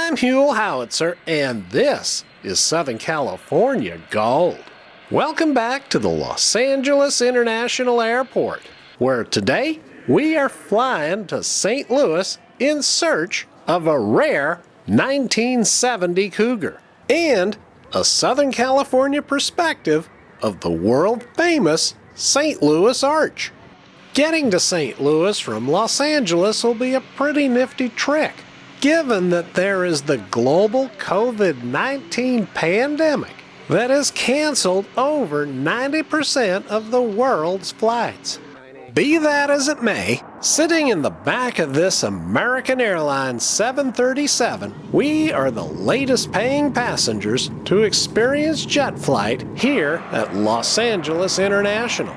I'm Huell Howitzer, and this is Southern California Gold. Welcome back to the Los Angeles International Airport, where today we are flying to St. Louis in search of a rare 1970 Cougar and a Southern California perspective of the world-famous St. Louis Arch. Getting to St. Louis from Los Angeles will be a pretty nifty trick, given that there is the global COVID-19 pandemic that has canceled over 90% of the world's flights. Be that as it may, sitting in the back of this American Airlines 737, we are the latest paying passengers to experience jet flight here at Los Angeles International.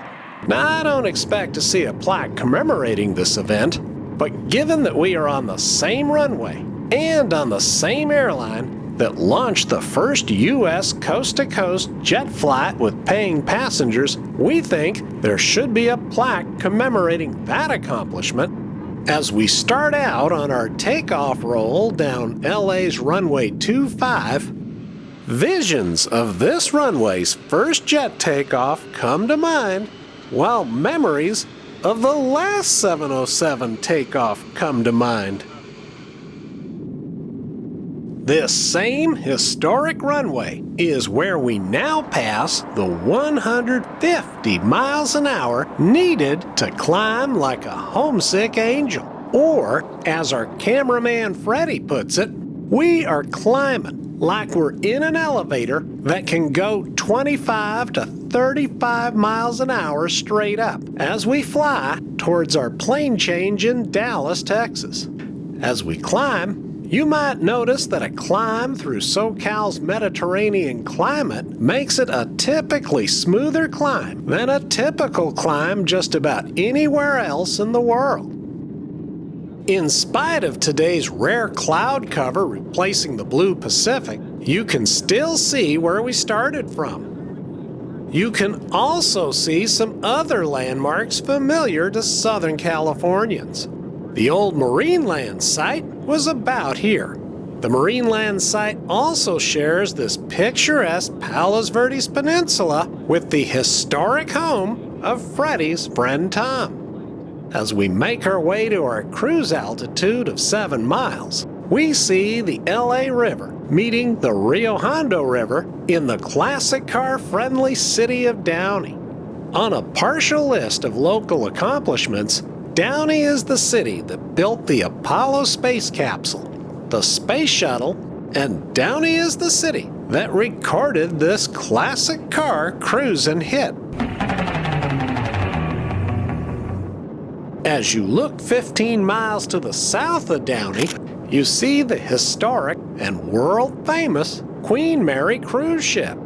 Now, I don't expect to see a plaque commemorating this event, but given that we are on the same runway and on the same airline that launched the first U.S. coast-to-coast jet flight with paying passengers, we think there should be a plaque commemorating that accomplishment as we start out on our takeoff roll down LA's runway 25. Visions of this runway's first jet takeoff come to mind, while memories of the last 707 takeoff come to mind. This same historic runway is where we now pass the 150 miles an hour needed to climb like a homesick angel. Or, as our cameraman Freddie puts it, we are climbing like we're in an elevator that can go 25 to 35 miles an hour straight up as we fly towards our plane change in Dallas, Texas. As we climb, you might notice that a climb through SoCal's Mediterranean climate makes it a typically smoother climb than a typical climb just about anywhere else in the world. In spite of today's rare cloud cover replacing the blue Pacific, you can still see where we started from. You can also see some other landmarks familiar to Southern Californians. The old Marineland site was about here. The Marineland site also shares this picturesque Palos Verdes Peninsula with the historic home of Freddie's friend Tom. As we make our way to our cruise altitude of 7 miles, we see the LA River meeting the Rio Hondo River in the classic car-friendly city of Downey. On a partial list of local accomplishments, Downey is the city that built the Apollo space capsule, the space shuttle, and Downey is the city that recorded this classic car cruising hit. As you look 15 miles to the south of Downey, you see the historic and world-famous Queen Mary cruise ship.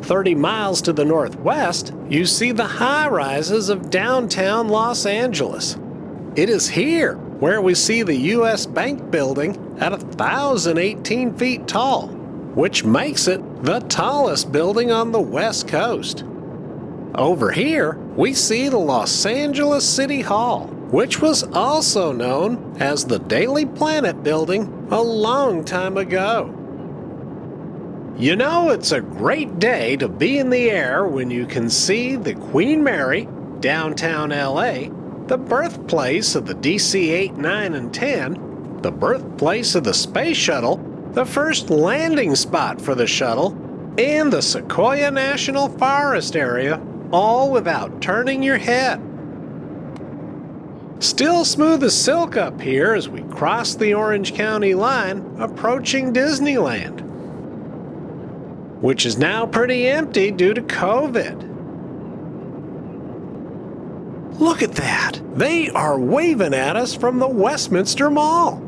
30 miles to the northwest, you see the high-rises of downtown Los Angeles. It is here where we see the U.S. Bank building at 1,018 feet tall, which makes it the tallest building on the West Coast. Over here, we see the Los Angeles City Hall, which was also known as the Daily Planet building a long time ago. You know, it's a great day to be in the air when you can see the Queen Mary, downtown LA, the birthplace of the DC-8, 9, and 10, the birthplace of the space shuttle, the first landing spot for the shuttle, and the Sequoia National Forest area, all without turning your head. Still smooth as silk up here as we cross the Orange County line approaching Disneyland, which is now pretty empty due to COVID. Look at that! They are waving at us from the Westminster Mall.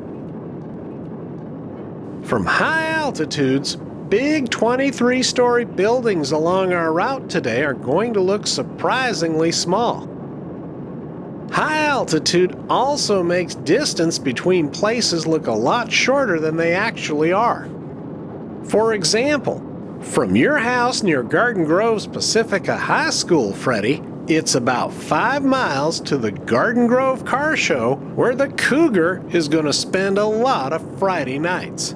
From high altitudes, big 23-story buildings along our route today are going to look surprisingly small. High altitude also makes distance between places look a lot shorter than they actually are. For example, from your house near Garden Grove's Pacifica High School, Freddie, it's about 5 miles to the Garden Grove Car Show where the Cougar is going to spend a lot of Friday nights.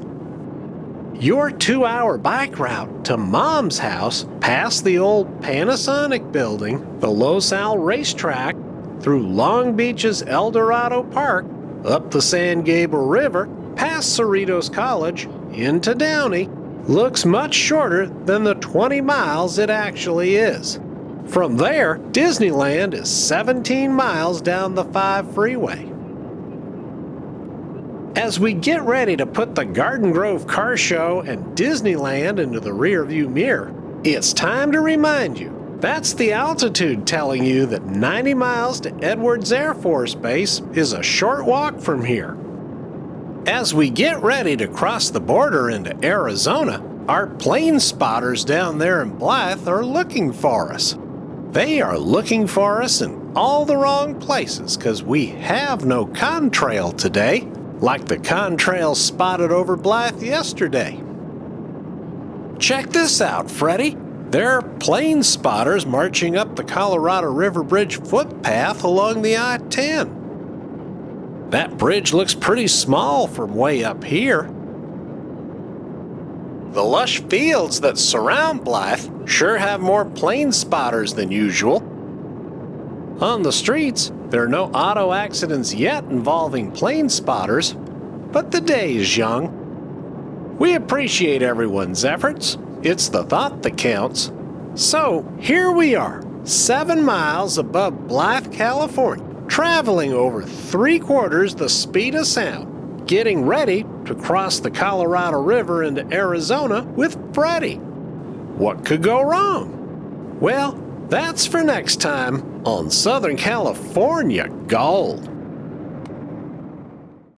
Your 2-hour bike route to Mom's house, past the old Panasonic building, the Los Al racetrack, through Long Beach's El Dorado Park, up the San Gabriel River, past Cerritos College, into Downey, looks much shorter than the 20 miles it actually is. From there, Disneyland is 17 miles down the 5 freeway. As we get ready to put the Garden Grove Car Show and Disneyland into the rearview mirror, it's time to remind you that's the altitude telling you that 90 miles to Edwards Air Force Base is a short walk from here. As we get ready to cross the border into Arizona, our plane spotters down there in Blythe are looking for us. They are looking for us in all the wrong places because we have no contrail today, like the contrails spotted over Blythe yesterday. Check this out, Freddie. There are plane spotters marching up the Colorado River Bridge footpath along the I-10. That bridge looks pretty small from way up here. The lush fields that surround Blythe sure have more plane spotters than usual. On the streets, there are no auto accidents yet involving plane spotters, but the day is young. We appreciate everyone's efforts. It's the thought that counts. So here we are, 7 miles above Blythe, California, traveling over 3/4 the speed of sound, getting ready to cross the Colorado River into Arizona with Freddie. What could go wrong? Well, that's for next time on Southern California Gold.